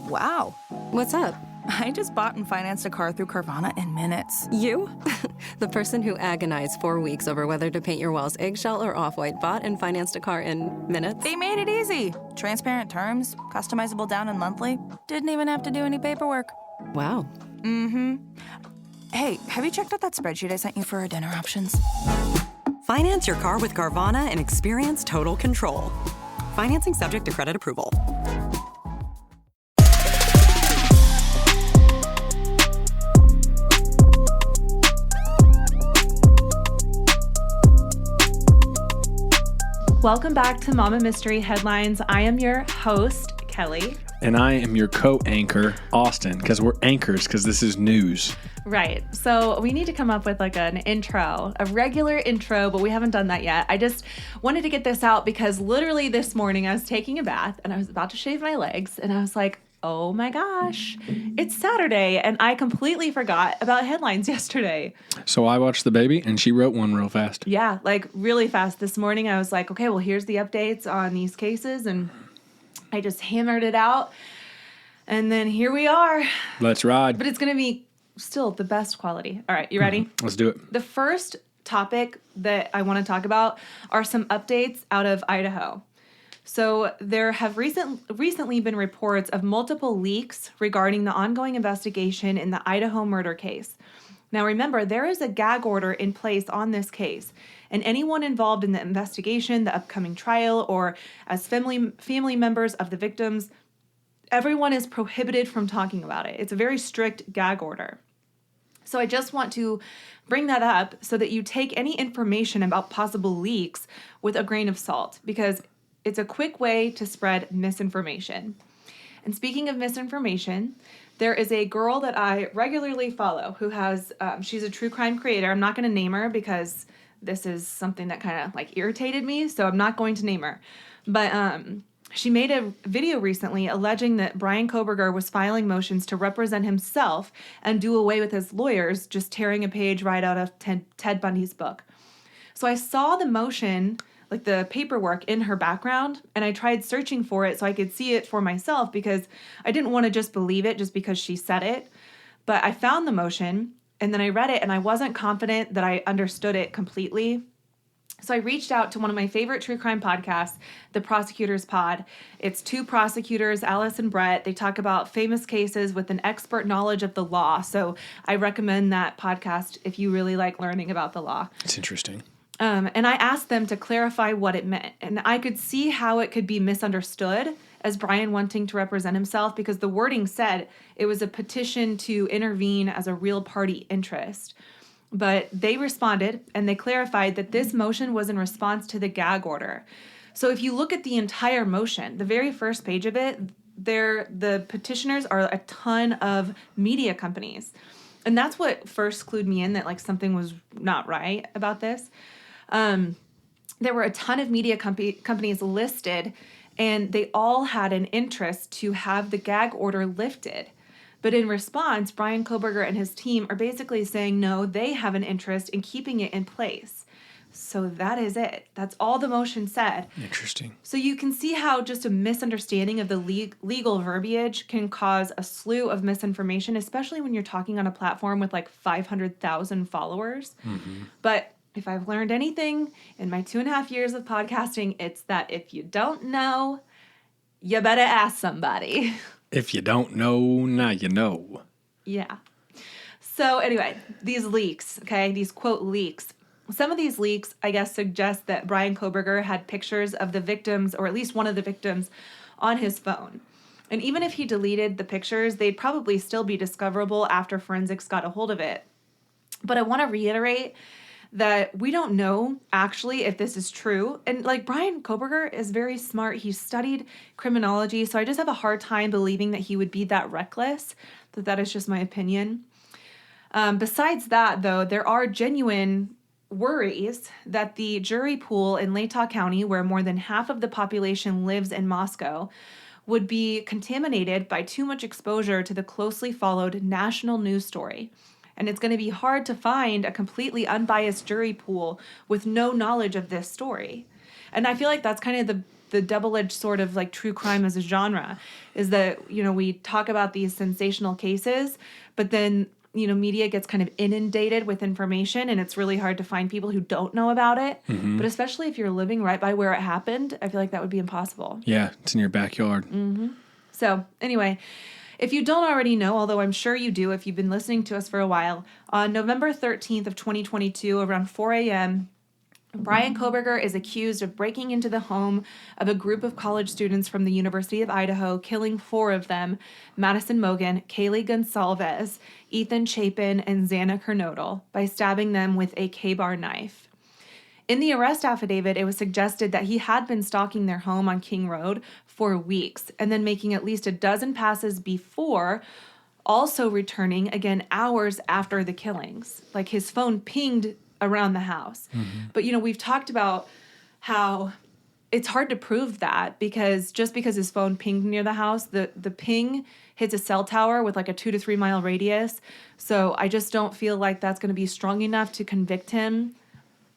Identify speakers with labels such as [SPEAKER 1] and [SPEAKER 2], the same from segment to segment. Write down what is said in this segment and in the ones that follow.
[SPEAKER 1] Wow.
[SPEAKER 2] What's up?
[SPEAKER 1] I just bought and financed a car through Carvana in minutes.
[SPEAKER 2] You? The person who agonized 4 weeks over whether to paint your walls eggshell or off-white bought and financed a car in minutes?
[SPEAKER 1] They made it easy. Transparent terms, customizable down and monthly. Didn't even have to do any paperwork.
[SPEAKER 2] Wow.
[SPEAKER 1] Mm-hmm. Hey, have you checked out that spreadsheet I sent you for our dinner options?
[SPEAKER 3] Finance your car with Carvana and experience total control. Financing subject to credit approval.
[SPEAKER 4] Welcome back to Mama Mystery Headlines. I am your host, Kelly.
[SPEAKER 5] And I am your co-anchor, Austin, because we're anchors, because this is news.
[SPEAKER 4] Right. So we need to come up with like an intro, a regular intro, but we haven't done that yet. I just wanted to get this out because literally this morning I was taking a bath and I was about to shave my legs and I was like, oh my gosh, it's Saturday. And I completely forgot about headlines yesterday.
[SPEAKER 5] So I watched The Baby, and she wrote one real fast.
[SPEAKER 4] Yeah, like really fast. This morning I was like, okay, well, here's the updates on these cases. And I just hammered it out. And then here we are.
[SPEAKER 5] Let's ride.
[SPEAKER 4] But it's going to be still the best quality. All right, you ready?
[SPEAKER 5] Let's do it.
[SPEAKER 4] The first topic that I want to talk about are some updates out of Idaho. So there have recently been reports of multiple leaks regarding the ongoing investigation in the Idaho murder case. Now remember, there is a gag order in place on this case, and anyone involved in the investigation, the upcoming trial, or as family members of the victims, everyone is prohibited from talking about it. It's a very strict gag order. So I just want to bring that up so that you take any information about possible leaks with a grain of salt, because it's a quick way to spread misinformation. And speaking of misinformation, there is a girl that I regularly follow who has, she's a true crime creator. I'm not going to name her because this is something that kind of like irritated me, so I'm not going to name her. But she made a video recently alleging that Bryan Kohberger was filing motions to represent himself and do away with his lawyers, just tearing a page right out of Ted Bundy's book. So I saw the motion, like the paperwork in her background, and I tried searching for it so I could see it for myself because I didn't want to just believe it just because she said it. But I found the motion and then I read it and I wasn't confident that I understood it completely. So I reached out to one of my favorite true crime podcasts, The Prosecutors Pod. It's two prosecutors, Alice and Brett. They talk about famous cases with an expert knowledge of the law. So I recommend that podcast if you really like learning about the law.
[SPEAKER 5] It's interesting.
[SPEAKER 4] And I asked them to clarify what it meant. And I could see how it could be misunderstood as Bryan wanting to represent himself because the wording said it was a petition to intervene as a real party interest. But they responded and they clarified that this motion was in response to the gag order. So if you look at the entire motion, the very first page of it, the petitioners are a ton of media companies. And that's what first clued me in that like something was not right about this. There were a ton of media companies listed, and they all had an interest to have the gag order lifted. But in response, Bryan Kohberger and his team are basically saying, no, they have an interest in keeping it in place. So that is it. That's all the motion said.
[SPEAKER 5] Interesting.
[SPEAKER 4] So you can see how just a misunderstanding of the legal verbiage can cause a slew of misinformation, especially when you're talking on a platform with like 500,000 followers. Mm-hmm. But if I've learned anything in my 2.5 years of podcasting, it's that if you don't know, you better ask somebody.
[SPEAKER 5] If you don't know, now you know.
[SPEAKER 4] Yeah. So anyway, these leaks, okay, these quote leaks. Some of these leaks, I guess, suggest that Bryan Kohberger had pictures of the victims, or at least one of the victims, on his phone. And even if he deleted the pictures, they'd probably still be discoverable after forensics got a hold of it. But I want to reiterate that we don't know actually if this is true. And like Bryan Kohberger is very smart. He studied criminology. So I just have a hard time believing that he would be that reckless. But that is just my opinion. Besides that, though, there are genuine worries that the jury pool in Latah County, where more than half of the population lives in Moscow, would be contaminated by too much exposure to the closely followed national news story. And it's going to be hard to find a completely unbiased jury pool with no knowledge of this story. And I feel like that's kind of the double-edged sword of like true crime as a genre is that, we talk about these sensational cases, but then, media gets kind of inundated with information and it's really hard to find people who don't know about it. But especially if you're living right by where it happened, I feel like that would be impossible.
[SPEAKER 5] Yeah, it's in your backyard.
[SPEAKER 4] So anyway, if you don't already know, although I'm sure you do if you've been listening to us for a while, on November 13th of 2022, around 4 a.m., Bryan Kohberger is accused of breaking into the home of a group of college students from the University of Idaho, killing 4 of them: Madison Mogen, Kaylee Gonsalves, Ethan Chapin, and Xana Kernodle, by stabbing them with a K-bar knife. In the arrest affidavit, it was suggested that he had been stalking their home on King Road for weeks and then making at least a dozen passes before, also returning again hours after the killings. Like his phone pinged around the house. But, we've talked about how it's hard to prove that because just because his phone pinged near the house, the ping hits a cell tower with like a 2 to 3 mile radius. So I just don't feel like that's going to be strong enough to convict him.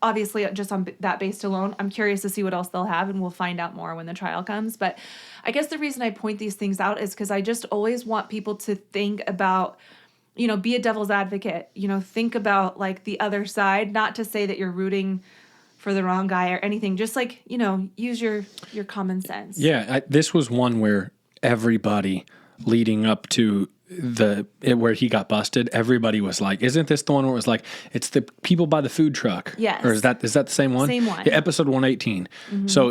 [SPEAKER 4] Obviously, just on that based alone. I'm curious to see what else they'll have, and we'll find out more when the trial comes. But I guess the reason I point these things out is because I just always want people to think about, be a devil's advocate, think about like the other side, not to say that you're rooting for the wrong guy or anything, just like, use your common sense.
[SPEAKER 5] Yeah, this was one where everybody leading up to where he got busted, everybody was like, isn't this the one where it was like, it's the people by the food truck?
[SPEAKER 4] Yes.
[SPEAKER 5] Or is that the same one?
[SPEAKER 4] Same one.
[SPEAKER 5] Yeah, episode 118. So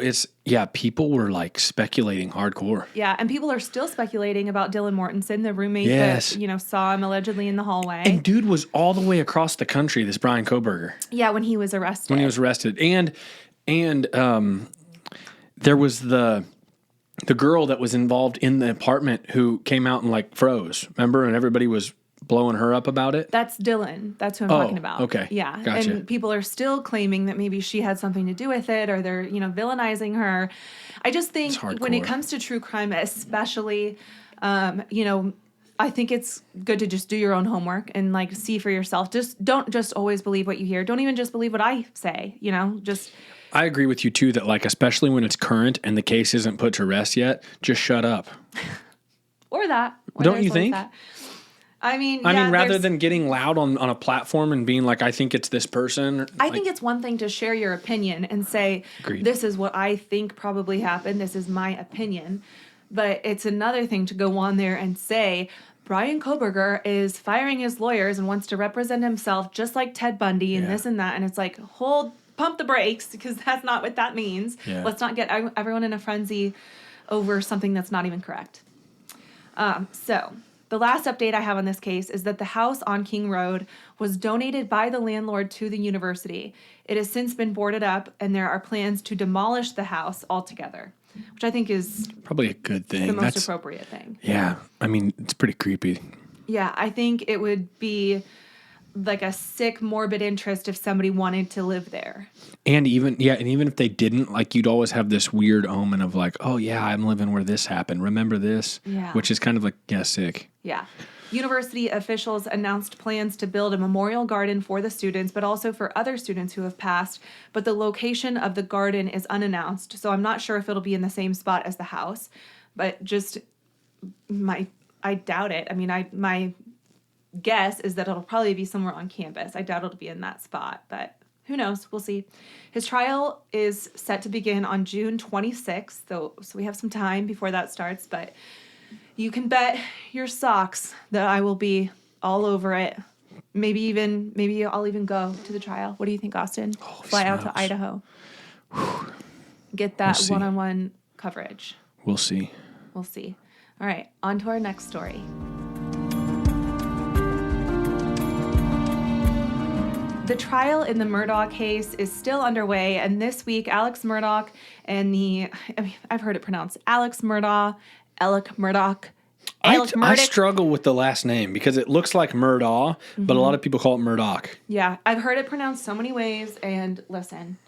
[SPEAKER 5] people were like speculating hardcore.
[SPEAKER 4] Yeah, and people are still speculating about Dylan Mortensen, the roommate
[SPEAKER 5] Yes.
[SPEAKER 4] that, saw him allegedly in the hallway.
[SPEAKER 5] And dude was all the way across the country, this Bryan Kohberger.
[SPEAKER 4] Yeah, when he was arrested.
[SPEAKER 5] And there was the girl that was involved in the apartment who came out and like froze, remember? And everybody was blowing her up about it.
[SPEAKER 4] That's Dylan. That's who I'm talking about.
[SPEAKER 5] Okay.
[SPEAKER 4] Yeah.
[SPEAKER 5] Gotcha.
[SPEAKER 4] And people are still claiming that maybe she had something to do with it or they're, villainizing her. I just think when it comes to true crime, especially, I think it's good to just do your own homework and like see for yourself. Just don't just always believe what you hear. Don't even just believe what I say, just.
[SPEAKER 5] I agree with you too that like, especially when it's current and the case isn't put to rest yet, just shut up.
[SPEAKER 4] Or that.
[SPEAKER 5] Don't you think?
[SPEAKER 4] That. I mean,
[SPEAKER 5] rather than getting loud on a platform and being like, I think it's this person.
[SPEAKER 4] I think it's one thing to share your opinion and say,
[SPEAKER 5] Agreed.
[SPEAKER 4] This is what I think probably happened. This is my opinion. But it's another thing to go on there and say, Bryan Kohberger is firing his lawyers and wants to represent himself just like Ted Bundy and this and that. And it's like, pump the brakes, because that's not what that means.
[SPEAKER 5] Yeah.
[SPEAKER 4] Let's not get everyone in a frenzy over something that's not even correct. So the last update I have on this case is that the house on King Road was donated by the landlord to the university. It has since been boarded up, and there are plans to demolish the house altogether, which I think is
[SPEAKER 5] probably a good thing.
[SPEAKER 4] The most appropriate thing.
[SPEAKER 5] Yeah. I mean, it's pretty creepy.
[SPEAKER 4] Yeah, I think it would be like a sick, morbid interest if somebody wanted to live there.
[SPEAKER 5] And even if they didn't, like you'd always have this weird omen of like, oh yeah, I'm living where this happened. Remember this?
[SPEAKER 4] Yeah.
[SPEAKER 5] Which is kind of like, sick.
[SPEAKER 4] Yeah. University officials announced plans to build a memorial garden for the students, but also for other students who have passed. But the location of the garden is unannounced, so I'm not sure if it'll be in the same spot as the house. But I doubt it. I mean, my guess is that it'll probably be somewhere on campus. I doubt it'll be in that spot, but who knows? We'll see. His trial is set to begin on June 26th, so we have some time before that starts, but you can bet your socks that I will be all over it. Maybe I'll even go to the trial. What do you think, Austin? Fly out to Idaho. Get that one-on-one coverage.
[SPEAKER 5] We'll see.
[SPEAKER 4] We'll see. All right, on to our next story. The trial in the Murdaugh case is still underway, and this week, Alex Murdaugh and I've heard it pronounced Alex Murdaugh, Alec Murdaugh.
[SPEAKER 5] I struggle with the last name because it looks like Murdaugh, but a lot of people call it Murdoch.
[SPEAKER 4] Yeah, I've heard it pronounced so many ways, and listen,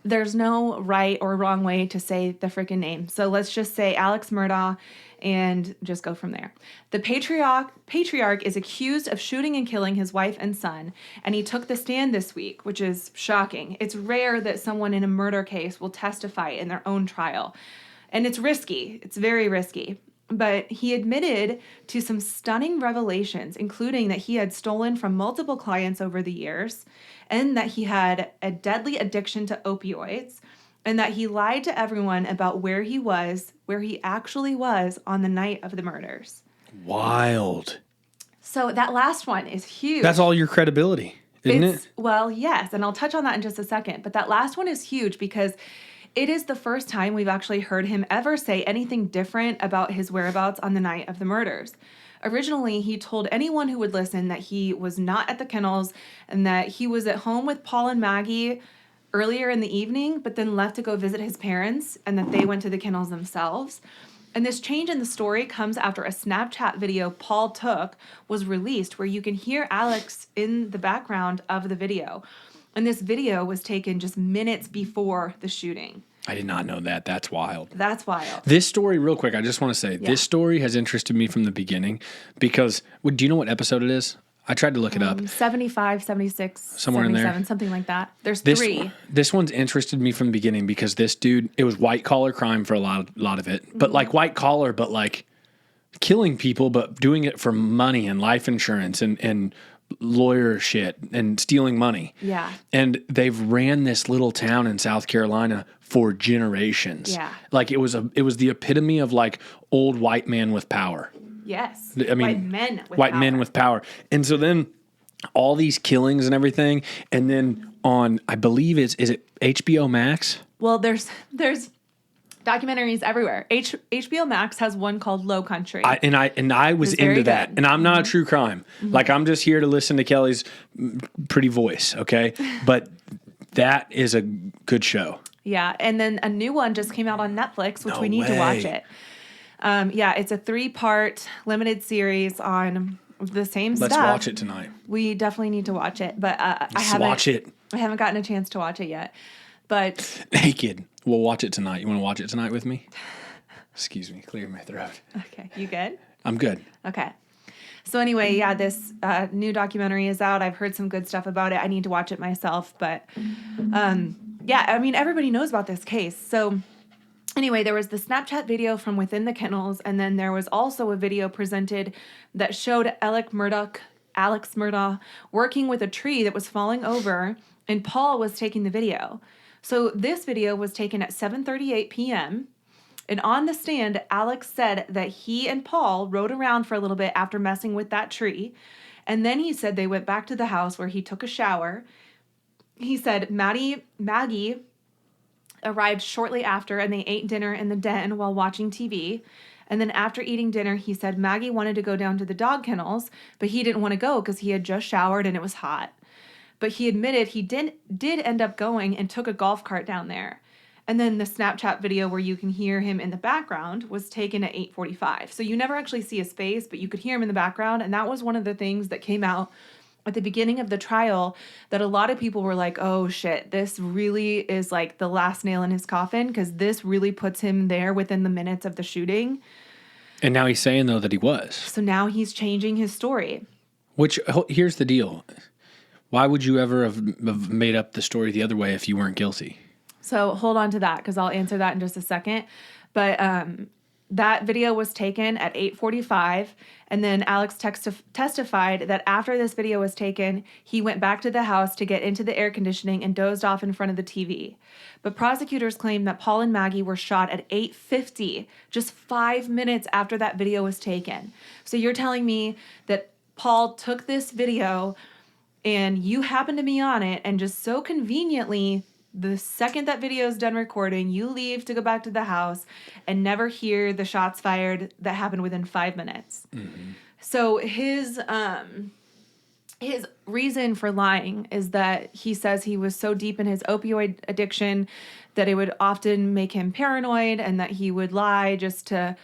[SPEAKER 4] there's no right or wrong way to say the freaking name. So let's just say Alex Murdaugh and just go from there. The patriarch is accused of shooting and killing his wife and son, and he took the stand this week, which is shocking. It's rare that someone in a murder case will testify in their own trial, and it's risky. It's very risky. But he admitted to some stunning revelations, including that he had stolen from multiple clients over the years, and that he had a deadly addiction to opioids, and that he lied to everyone about where he actually was on the night of the murders.
[SPEAKER 5] Wild.
[SPEAKER 4] So that last one is huge.
[SPEAKER 5] That's all your credibility, isn't it?
[SPEAKER 4] Well, yes, and I'll touch on that in just a second. But that last one is huge because it is the first time we've actually heard him ever say anything different about his whereabouts on the night of the murders. Originally, he told anyone who would listen that he was not at the kennels and that he was at home with Paul and Maggie earlier in the evening, but then left to go visit his parents and that they went to the kennels themselves. And this change in the story comes after a Snapchat video Paul took was released where you can hear Alex in the background of the video. And this video was taken just minutes before the shooting.
[SPEAKER 5] I did not know that. That's wild.
[SPEAKER 4] That's wild.
[SPEAKER 5] This story, real quick, I just want to say, this story has interested me from the beginning because, do you know what episode it is? I tried to look it up.
[SPEAKER 4] 75, 76,
[SPEAKER 5] Somewhere in there.
[SPEAKER 4] 77, something like that. There's
[SPEAKER 5] This,
[SPEAKER 4] 3.
[SPEAKER 5] This one's interested me from the beginning because this dude, it was white collar crime for a lot of it, but like white collar, but like killing people, but doing it for money and life insurance and lawyer shit and stealing money.
[SPEAKER 4] Yeah.
[SPEAKER 5] And they've ran this little town in South Carolina for generations.
[SPEAKER 4] Yeah.
[SPEAKER 5] Like it was the epitome of like old white man with power.
[SPEAKER 4] Yes.
[SPEAKER 5] I mean, white men with power. And so then all these killings and everything, and then on, I believe is it HBO Max?
[SPEAKER 4] Well, there's documentaries everywhere. HBO Max has one called Low Country.
[SPEAKER 5] I was
[SPEAKER 4] very
[SPEAKER 5] into that.
[SPEAKER 4] good.
[SPEAKER 5] And I'm not a true crime. Like I'm just here to listen to Kelly's pretty voice, okay? But that is a good show.
[SPEAKER 4] Yeah, and then a new one just came out on Netflix, which
[SPEAKER 5] No
[SPEAKER 4] we need to watch
[SPEAKER 5] way.
[SPEAKER 4] it. Yeah, it's a 3-part limited series on the same
[SPEAKER 5] Let's
[SPEAKER 4] stuff.
[SPEAKER 5] watch it tonight.
[SPEAKER 4] We definitely need to watch it, but I
[SPEAKER 5] Let's watch it.
[SPEAKER 4] haven't gotten a chance to watch it yet. But
[SPEAKER 5] Naked. We'll watch it tonight. You want to watch it tonight with me? Excuse me, clear my throat.
[SPEAKER 4] okay, you good?
[SPEAKER 5] I'm good.
[SPEAKER 4] Okay. So anyway, yeah, this new documentary is out. I've heard some good stuff about it. I need to watch it myself, but yeah, I mean, everybody knows about this case. So anyway, there was the Snapchat video from within the kennels, and then there was also a video presented that showed Alex Murdaugh working with a tree that was falling over, and Paul was taking the video. So this video was taken at 7:38 p.m., and on the stand, Alex said that he and Paul rode around for a little bit after messing with that tree, and then he said they went back to the house where he took a shower. He said Maggie arrived shortly after, and they ate dinner in the den while watching TV. And then after eating dinner, he said Maggie wanted to go down to the dog kennels, but he didn't want to go because he had just showered and it was hot. But he admitted he did end up going and took a golf cart down there. And then the Snapchat video where you can hear him in the background was taken at 8:45. So you never actually see his face, but you could hear him in the background. And that was one of the things that came out at the beginning of the trial that a lot of people were like, oh shit, this really is like the last nail in his coffin because this really puts him there within the minutes of the shooting.
[SPEAKER 5] And now he's saying, though, that he was.
[SPEAKER 4] So now he's changing his story.
[SPEAKER 5] Which, here's the deal. Why would you ever have made up the story the other way if you weren't guilty?
[SPEAKER 4] So hold on to that because I'll answer that in just a second. But that video was taken at 8:45, and then Alex testified that after this video was taken, he went back to the house to get into the air conditioning and dozed off in front of the TV. But prosecutors claim that Paul and Maggie were shot at 8:50, just 5 minutes after that video was taken. So you're telling me that Paul took this video and you happened to be on it, and just so conveniently, the second that video is done recording, you leave to go back to the house and never hear the shots fired that happened within 5 minutes. Mm-hmm. So his reason for lying is that he says he was so deep in his opioid addiction that it would often make him paranoid and that he would lie just to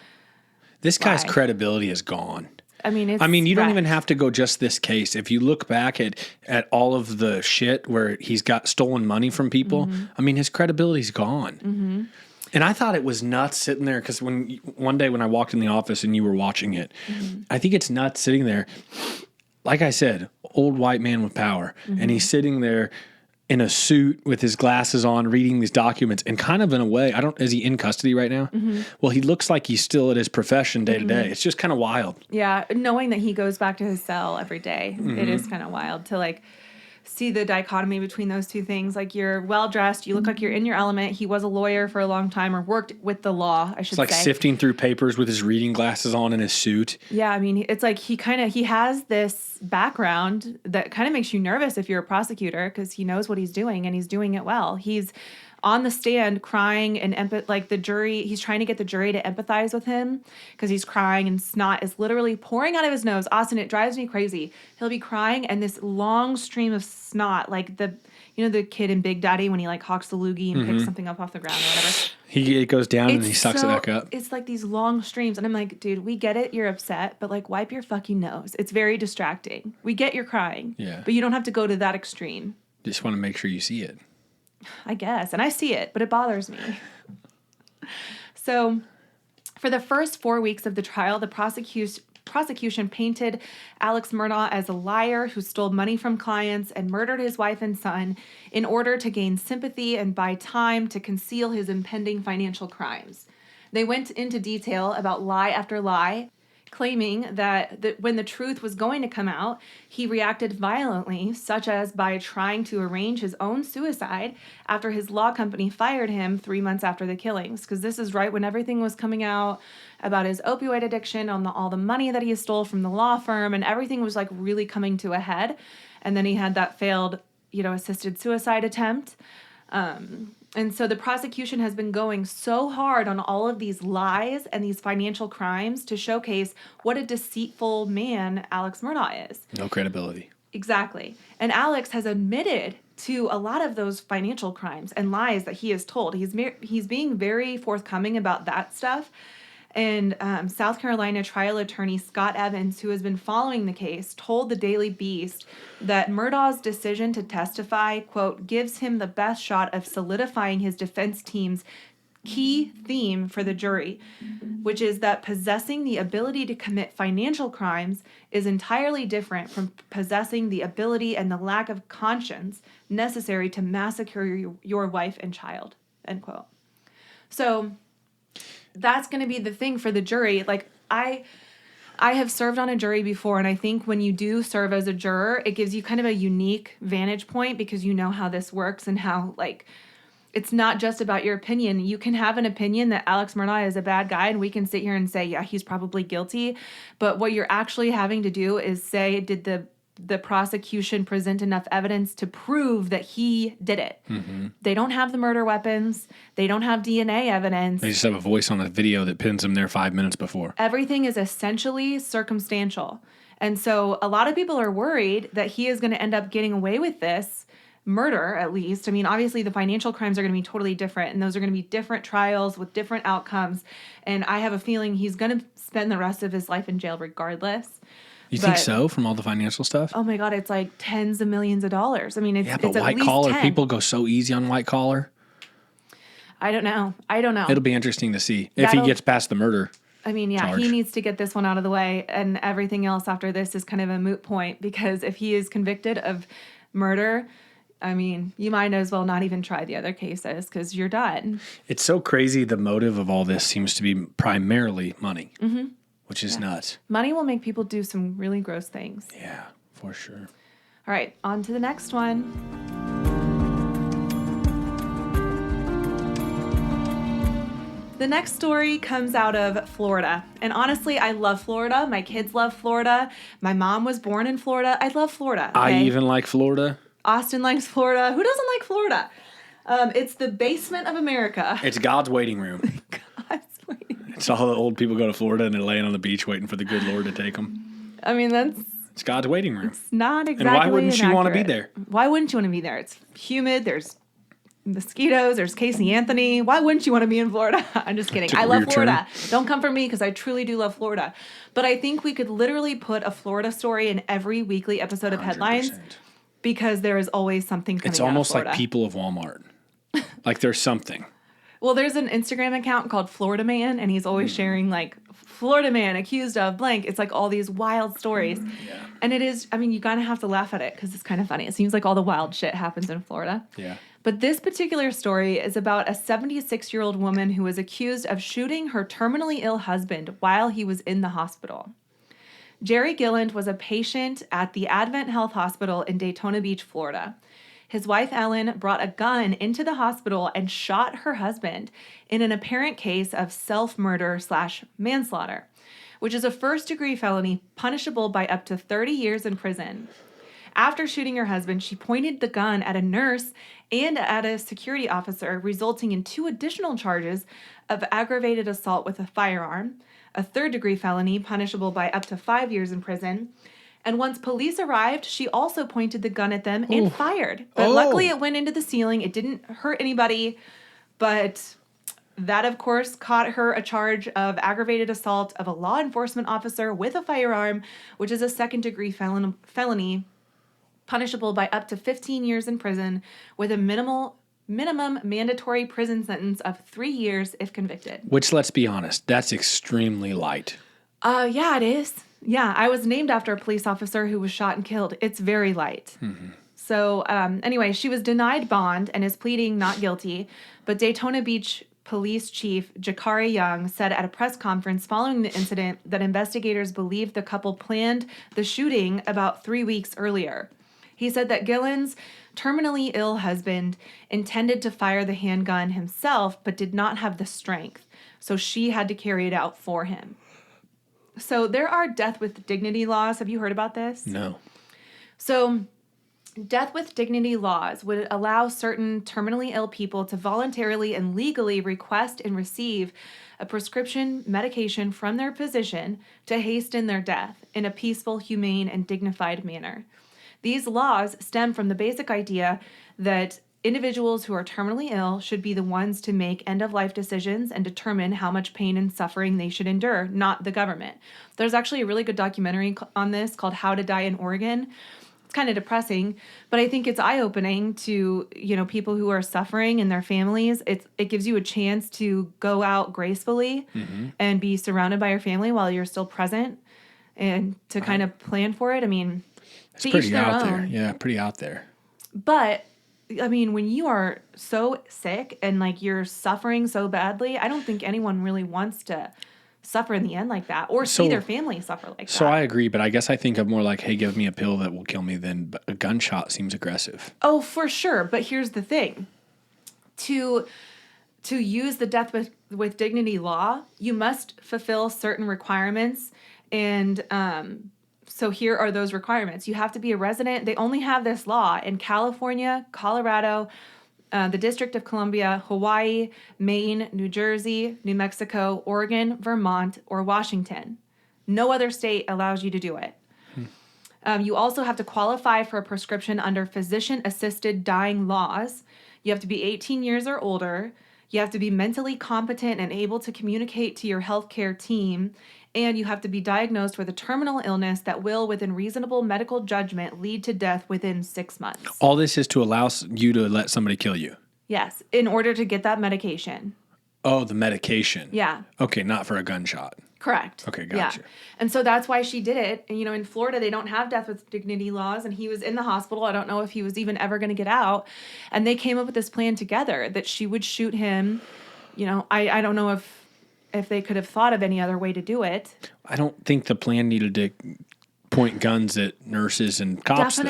[SPEAKER 5] This guy's
[SPEAKER 4] lie.
[SPEAKER 5] credibility is gone.
[SPEAKER 4] I mean, it's
[SPEAKER 5] you don't
[SPEAKER 4] wrecked.
[SPEAKER 5] even have to go just this case. If you look back at all of the shit where he's got stolen money from people, I mean, his credibility's gone. And I thought it was nuts sitting there because one day when I walked in the office and you were watching it, I think it's nuts sitting there. Like I said, old white man with power, and he's sitting there in a suit with his glasses on, reading these documents, and kind of in a way, is he in custody right now? Well, he looks like he's still at his profession day to day. It's just kind of wild.
[SPEAKER 4] Yeah, knowing that he goes back to his cell every day, it is kind of wild to like see the dichotomy between those two things. Like, you're well dressed, you look like you're in your element. He was a lawyer for a long time, or worked with the law, I should
[SPEAKER 5] It's like
[SPEAKER 4] say.
[SPEAKER 5] sifting through papers with his reading glasses on in his suit.
[SPEAKER 4] Yeah, I mean, it's like he has this background that kind of makes you nervous if you're a prosecutor, because he knows what he's doing and he's doing it well. He's on the stand crying and he's trying to get the jury to empathize with him because he's crying and snot is literally pouring out of his nose. Austin, it drives me crazy. He'll be crying and this long stream of snot, like the kid in Big Daddy when he like hawks the loogie and picks something up off the ground or whatever.
[SPEAKER 5] It goes down and he sucks it back up.
[SPEAKER 4] It's like these long streams. And I'm like, dude, we get it. You're upset, but like wipe your fucking nose. It's very distracting. We get you're crying.
[SPEAKER 5] Yeah.
[SPEAKER 4] But you don't have to go to that extreme.
[SPEAKER 5] Just want to make sure you see it.
[SPEAKER 4] I guess. And I see it, but it bothers me. So for the first 4 weeks of the trial, the prosecution painted Alex Murdaugh as a liar who stole money from clients and murdered his wife and son in order to gain sympathy and buy time to conceal his impending financial crimes. They went into detail about lie after lie, claiming that when the truth was going to come out, he reacted violently, such as by trying to arrange his own suicide after his law company fired him 3 months after the killings. Because this is right when everything was coming out about his opioid addiction, on all the money that he stole from the law firm, and everything was like really coming to a head. And then he had that failed, assisted suicide attempt. And so the prosecution has been going so hard on all of these lies and these financial crimes to showcase what a deceitful man Alex Murdaugh is.
[SPEAKER 5] No credibility.
[SPEAKER 4] Exactly. And Alex has admitted to a lot of those financial crimes and lies that he has told. He's being very forthcoming about that stuff. And South Carolina trial attorney Scott Evans, who has been following the case, told the Daily Beast that Murdaugh's decision to testify, quote, gives him the best shot of solidifying his defense team's key theme for the jury, which is that possessing the ability to commit financial crimes is entirely different from possessing the ability and the lack of conscience necessary to massacre your wife and child, end quote. So that's going to be the thing for the jury. Like, I have served on a jury before, and I think when you do serve as a juror, it gives you kind of a unique vantage point because you know how this works and how, like, it's not just about your opinion. You can have an opinion that Alex Murdaugh is a bad guy, and we can sit here and say, yeah, he's probably guilty. But what you're actually having to do is say, did the prosecution present enough evidence to prove that he did it? Mm-hmm. They don't have the murder weapons. They don't have DNA evidence.
[SPEAKER 5] They just have a voice on a video that pins him there 5 minutes before.
[SPEAKER 4] Everything is essentially circumstantial. And so a lot of people are worried that he is going to end up getting away with this murder, at least. I mean, obviously the financial crimes are going to be totally different, and those are going to be different trials with different outcomes. And I have a feeling he's going to spend the rest of his life in jail regardless.
[SPEAKER 5] You think so, from all the financial stuff?
[SPEAKER 4] Oh my God, it's like tens of millions of dollars. I mean, it's
[SPEAKER 5] but
[SPEAKER 4] at
[SPEAKER 5] white
[SPEAKER 4] least
[SPEAKER 5] collar
[SPEAKER 4] 10.
[SPEAKER 5] people go so easy on white collar.
[SPEAKER 4] I don't know.
[SPEAKER 5] It'll be interesting to see if he gets past the murder.
[SPEAKER 4] I mean, yeah,
[SPEAKER 5] charge.
[SPEAKER 4] He needs to get this one out of the way, and everything else after this is kind of a moot point, because if he is convicted of murder, I mean, you might as well not even try the other cases because you're done.
[SPEAKER 5] It's so crazy. The motive of all this seems to be primarily money, which is nuts.
[SPEAKER 4] Money will make people do some really gross things.
[SPEAKER 5] Yeah, for sure.
[SPEAKER 4] All right, on to the next one. The next story comes out of Florida. And honestly, I love Florida. My kids love Florida. My mom was born in Florida. I love Florida. Okay?
[SPEAKER 5] I even like Florida.
[SPEAKER 4] Austin likes Florida. Who doesn't like Florida? It's the basement of America.
[SPEAKER 5] It's God's waiting room.
[SPEAKER 4] God's waiting.
[SPEAKER 5] It's all the old people go to Florida and they're laying on the beach waiting for the good Lord to take them.
[SPEAKER 4] I mean,
[SPEAKER 5] It's God's waiting room.
[SPEAKER 4] not exactly
[SPEAKER 5] And why wouldn't you want to be
[SPEAKER 4] inaccurate.
[SPEAKER 5] there?
[SPEAKER 4] Why wouldn't you want to be there? It's humid. There's mosquitoes. There's Casey Anthony. Why wouldn't you want to be in Florida? I'm just kidding.
[SPEAKER 5] Took a
[SPEAKER 4] I love
[SPEAKER 5] weird
[SPEAKER 4] Florida. Don't come for me because I truly do love Florida. But I think we could literally put a Florida story in every weekly episode of Headlines
[SPEAKER 5] 100%.
[SPEAKER 4] because there is always something coming
[SPEAKER 5] It's
[SPEAKER 4] out of
[SPEAKER 5] almost
[SPEAKER 4] Florida.
[SPEAKER 5] like people of Walmart. Like there's something.
[SPEAKER 4] Well, there's an Instagram account called Florida Man, and he's always sharing like Florida Man accused of blank. It's like all these wild stories. And it is, I mean, you kind of have to laugh at it because it's kind of funny. It seems like all the wild shit happens in Florida.
[SPEAKER 5] Yeah.
[SPEAKER 4] But this particular story is about a 76-year-old woman who was accused of shooting her terminally ill husband while he was in the hospital. Jerry Gilland was a patient at the Advent Health Hospital in Daytona Beach, Florida. His wife, Ellen, brought a gun into the hospital and shot her husband in an apparent case of self-murder/manslaughter, which is a first-degree felony punishable by up to 30 years in prison. After shooting her husband, she pointed the gun at a nurse and at a security officer, resulting in 2 additional charges of aggravated assault with a firearm, a third-degree felony punishable by up to 5 years in prison. And once police arrived, she also pointed the gun at them and fired. But luckily it went into the ceiling. It didn't hurt anybody. But that, of course, caught her a charge of aggravated assault of a law enforcement officer with a firearm, which is a second-degree felony punishable by up to 15 years in prison with a minimum mandatory prison sentence of 3 years if convicted.
[SPEAKER 5] Which, let's be honest, that's extremely light.
[SPEAKER 4] Yeah, it is. Yeah, I was named after a police officer who was shot and killed. It's very light. So anyway, she was denied bond and is pleading not guilty. But Daytona Beach Police Chief Jakari Young said at a press conference following the incident that investigators believe the couple planned the shooting about 3 weeks earlier. He said that Gilland's terminally ill husband intended to fire the handgun himself, but did not have the strength. So she had to carry it out for him. So there are death with dignity laws. Have you heard about this?
[SPEAKER 5] No.
[SPEAKER 4] So death with dignity laws would allow certain terminally ill people to voluntarily and legally request and receive a prescription medication from their physician to hasten their death in a peaceful, humane, and dignified manner. These laws stem from the basic idea that individuals who are terminally ill should be the ones to make end-of-life decisions and determine how much pain and suffering they should endure, not the government. There's actually a really good documentary on this called How to Die in Oregon. It's kind of depressing, but I think it's eye-opening to, people who are suffering and their families. It gives you a chance to go out gracefully and be surrounded by your family while you're still present and to kind of plan for it. I mean,
[SPEAKER 5] It's
[SPEAKER 4] to each
[SPEAKER 5] pretty
[SPEAKER 4] their
[SPEAKER 5] out there.
[SPEAKER 4] own.
[SPEAKER 5] Yeah, pretty out there.
[SPEAKER 4] But I mean, when you are so sick and like you're suffering so badly, I don't think anyone really wants to suffer in the end like that or see their family suffer like
[SPEAKER 5] So
[SPEAKER 4] that.
[SPEAKER 5] I agree, but I guess I think of more like, hey, give me a pill that will kill me than a gunshot seems aggressive.
[SPEAKER 4] Oh, for sure. But here's the thing. To use the death with dignity law, you must fulfill certain requirements. And so here are those requirements. You have to be a resident. They only have this law in California, Colorado, the District of Columbia, Hawaii, Maine, New Jersey, New Mexico, Oregon, Vermont, or Washington. No other state allows you to do it. You also have to qualify for a prescription under physician-assisted dying laws. You have to be 18 years or older. You have to be mentally competent and able to communicate to your healthcare team. And you have to be diagnosed with a terminal illness that will, within reasonable medical judgment, lead to death within 6 months.
[SPEAKER 5] All this is to allow you to let somebody kill you.
[SPEAKER 4] Yes, in order to get that medication.
[SPEAKER 5] Oh, the medication.
[SPEAKER 4] Yeah.
[SPEAKER 5] Okay, not for a gunshot.
[SPEAKER 4] Correct.
[SPEAKER 5] Okay, gotcha.
[SPEAKER 4] Yeah. And so that's why she did it. And, in Florida, they don't have death with dignity laws. And he was in the hospital. I don't know if he was even ever going to get out. And they came up with this plan together that she would shoot him. I don't know if they could have thought of any other way to do it.
[SPEAKER 5] I don't think the plan needed to point guns at nurses and cops,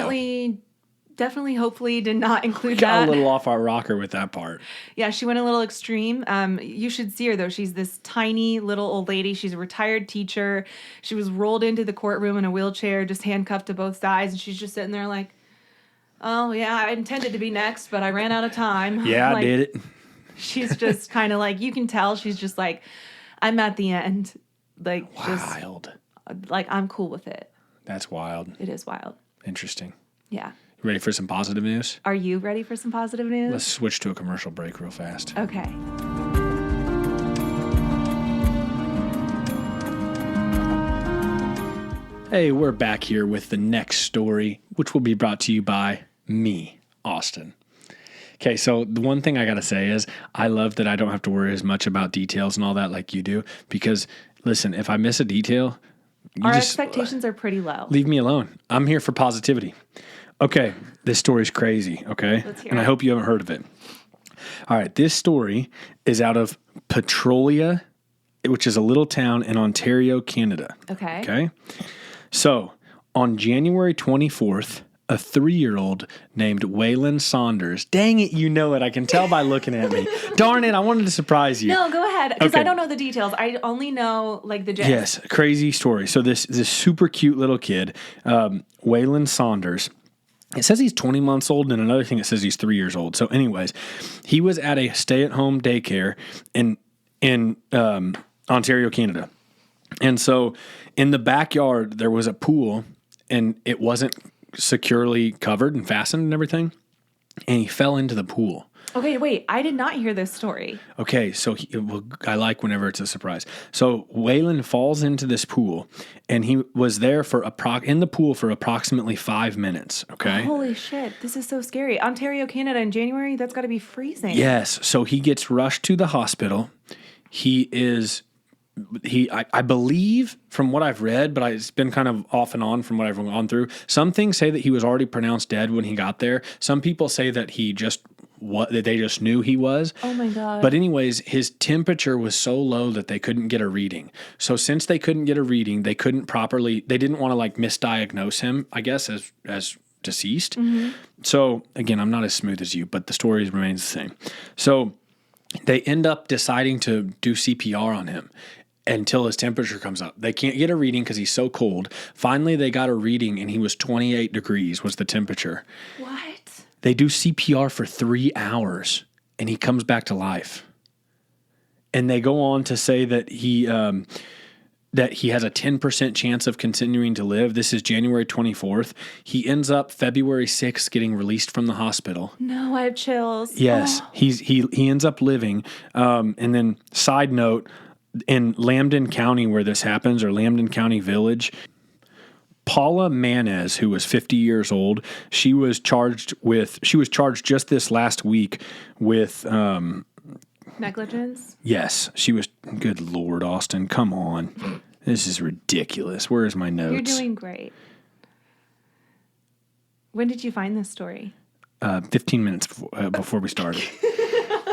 [SPEAKER 4] Definitely, hopefully did not include
[SPEAKER 5] Got
[SPEAKER 4] that.
[SPEAKER 5] a little off our rocker with that part.
[SPEAKER 4] Yeah, she went a little extreme. You should see her, though. She's this tiny little old lady. She's a retired teacher. She was rolled into the courtroom in a wheelchair, just handcuffed to both sides. And she's just sitting there like, oh, yeah, I intended to be next, but I ran out of time.
[SPEAKER 5] Yeah,
[SPEAKER 4] Like,
[SPEAKER 5] I did it.
[SPEAKER 4] She's just kind of like, you can tell she's just like, I'm at the end. Like,
[SPEAKER 5] Wild.
[SPEAKER 4] just like, I'm cool with it.
[SPEAKER 5] That's wild.
[SPEAKER 4] It is wild.
[SPEAKER 5] Interesting.
[SPEAKER 4] Yeah.
[SPEAKER 5] Ready for some positive news?
[SPEAKER 4] Are you ready for some positive news?
[SPEAKER 5] Let's switch to a commercial break real fast.
[SPEAKER 4] Okay.
[SPEAKER 5] Hey, we're back here with the next story, which will be brought to you by me, Austin. Okay, so the one thing I got to say is I love that I don't have to worry as much about details and all that like you do, because listen, if I miss a detail,
[SPEAKER 4] Our expectations are pretty low.
[SPEAKER 5] leave me alone. I'm here for positivity. Okay, this story's crazy, okay?
[SPEAKER 4] Let's hear
[SPEAKER 5] and I
[SPEAKER 4] it.
[SPEAKER 5] hope you haven't heard of it. All right, this story is out of Petrolia, which is a little town in Ontario, Canada.
[SPEAKER 4] Okay.
[SPEAKER 5] Okay? So, on January 24th, a 3-year-old named Waylon Saunders. Dang it, you know it. I can tell by looking at me. Darn it, I wanted to surprise you.
[SPEAKER 4] No, go ahead, because
[SPEAKER 5] Okay.
[SPEAKER 4] I don't know the details. I only know like the gist.
[SPEAKER 5] Yes, crazy story. So this super cute little kid, Waylon Saunders. It says he's 20 months old, and another thing it says he's 3 years old. So, anyways, he was at a stay-at-home daycare in Ontario, Canada, and so in the backyard there was a pool, and it wasn't securely covered and fastened and everything, and he fell into the pool.
[SPEAKER 4] Okay, wait. I did not hear this story.
[SPEAKER 5] Okay, so I like whenever it's a surprise. So Waylon falls into this pool, and he was there in the pool for approximately 5 minutes. Okay.
[SPEAKER 4] Holy shit! This is so scary. Ontario, Canada, in January. That's got to be freezing.
[SPEAKER 5] Yes. So he gets rushed to the hospital. I believe from what I've read, but it's been kind of off and on from what I've gone through. Some things say that he was already pronounced dead when he got there. Some people say that that they just knew he was.
[SPEAKER 4] Oh my God.
[SPEAKER 5] But anyways, his temperature was so low that they couldn't get a reading. So since they couldn't get a reading, they didn't want to like misdiagnose him, I guess, as deceased. Mm-hmm. So again, I'm not as smooth as you, but the story remains the same. So they end up deciding to do CPR on him until his temperature comes up. They can't get a reading because he's so cold. Finally, they got a reading, and he was 28 degrees was the temperature.
[SPEAKER 4] What?
[SPEAKER 5] They do CPR for 3 hours, and he comes back to life. And they go on to say that he has a 10% chance of continuing to live. This is January 24th. He ends up February 6th getting released from the hospital.
[SPEAKER 4] No, I have chills.
[SPEAKER 5] Yes,
[SPEAKER 4] Oh.
[SPEAKER 5] he ends up living. And then side note, in Lambton County where this happens, or Lambton County Village, Paula Manez, who was 50 years old, she was charged just this last week with
[SPEAKER 4] Negligence.
[SPEAKER 5] yes, she was. Good Lord, Austin, come on, this is ridiculous. Where is my notes?
[SPEAKER 4] You're doing great. When did you find this story?
[SPEAKER 5] 15 minutes before we started.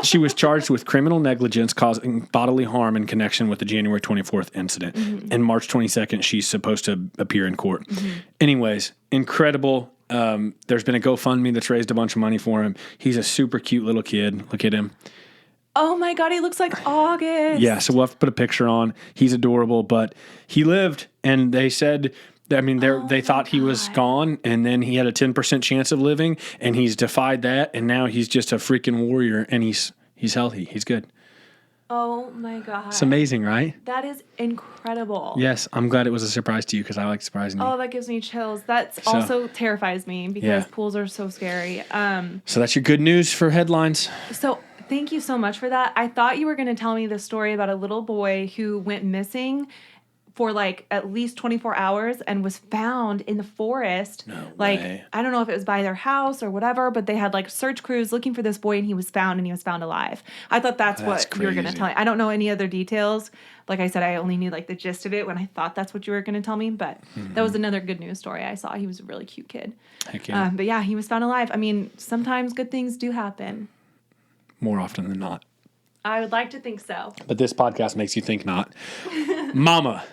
[SPEAKER 5] She was charged with criminal negligence causing bodily harm in connection with the January 24th incident. Mm-hmm. And March 22nd, she's supposed to appear in court. Mm-hmm. Anyways, incredible. There's been a GoFundMe that's raised a bunch of money for him. He's a super cute little kid. Look at him.
[SPEAKER 4] Oh my God, he looks like August.
[SPEAKER 5] Yeah, so we'll have to put a picture on. He's adorable, but he lived, and they said... they thought he was gone, and then he had a 10% chance of living, and he's defied that, and now he's just a freaking warrior, and he's healthy. He's good.
[SPEAKER 4] Oh my God.
[SPEAKER 5] It's amazing, right?
[SPEAKER 4] That is incredible.
[SPEAKER 5] Yes, I'm glad it was a surprise to you because I like surprising you.
[SPEAKER 4] Oh, that gives me chills. That also terrifies me because
[SPEAKER 5] Yeah.
[SPEAKER 4] pools are so scary.
[SPEAKER 5] So that's your good news for headlines.
[SPEAKER 4] So thank you so much for that. I thought you were going to tell me the story about a little boy who went missing for like at least 24 hours and was found in the forest.
[SPEAKER 5] No
[SPEAKER 4] like,
[SPEAKER 5] way.
[SPEAKER 4] I don't know if it was by their house or whatever, but they had like search crews looking for this boy and he was found alive. I thought that's what you were going to
[SPEAKER 5] crazy.
[SPEAKER 4] tell me. I don't know any other details. Like I said, I only knew like the gist of it when I thought that's what you were going to tell me, but that was another good news story I saw. He was a really cute kid.
[SPEAKER 5] Heck yeah.
[SPEAKER 4] But yeah, he was found alive. I mean, sometimes good things do happen.
[SPEAKER 5] More often than not.
[SPEAKER 4] I would like to think so.
[SPEAKER 5] But this podcast makes you think not. Mama.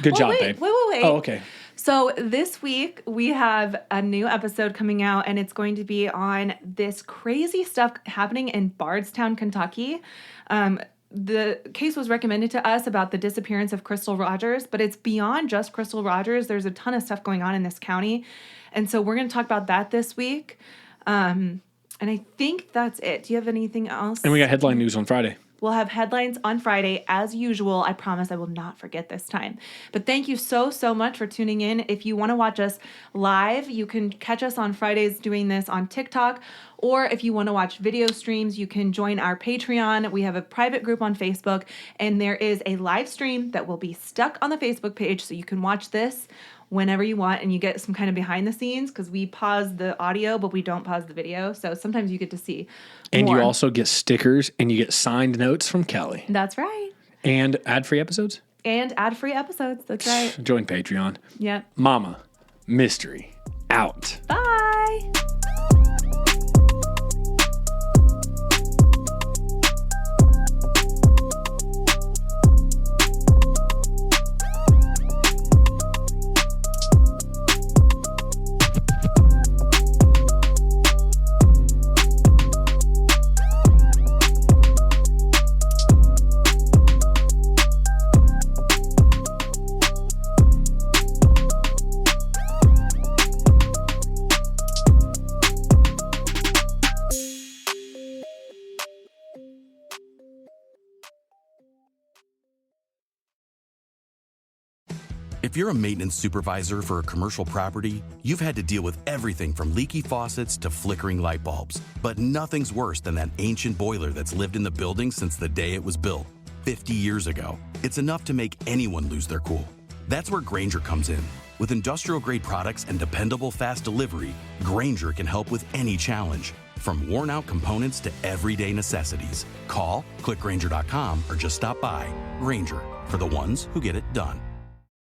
[SPEAKER 5] Good job, babe.
[SPEAKER 4] Wait.
[SPEAKER 5] Oh, okay.
[SPEAKER 4] So this week we have a new episode coming out, and it's going to be on this crazy stuff happening in Bardstown, Kentucky. The case was recommended to us about the disappearance of Crystal Rogers, but it's beyond just Crystal Rogers. There's a ton of stuff going on in this county. And so we're going to talk about that this week. And I think that's it. Do you have anything else?
[SPEAKER 5] And we got headline news on Friday.
[SPEAKER 4] We'll have headlines on Friday as usual. I promise I will not forget this time. But thank you so much for tuning in. If you want to watch us live, you can catch us on Fridays doing this on TikTok. Or if you want to watch video streams, you can join our Patreon. We have a private group on Facebook, and there is a live stream that will be stuck on the Facebook page, so you can watch this whenever you want, and you get some kind of behind the scenes because we pause the audio, but we don't pause the video. So sometimes you get to see
[SPEAKER 5] And
[SPEAKER 4] more.
[SPEAKER 5] you also get stickers and you get signed notes from Kelly.
[SPEAKER 4] That's right.
[SPEAKER 5] And ad-free episodes?
[SPEAKER 4] And ad-free episodes. That's right.
[SPEAKER 5] Join Patreon.
[SPEAKER 4] Yep.
[SPEAKER 5] Mama, mystery, out.
[SPEAKER 4] Bye.
[SPEAKER 6] If you're a maintenance supervisor for a commercial property, you've had to deal with everything from leaky faucets to flickering light bulbs. But nothing's worse than that ancient boiler that's lived in the building since the day it was built, 50 years ago. It's enough to make anyone lose their cool. That's where Grainger comes in. With industrial-grade products and dependable fast delivery, Grainger can help with any challenge. From worn-out components to everyday necessities. Call, click Grainger.com, or just stop by. Grainger, for the ones who get it done.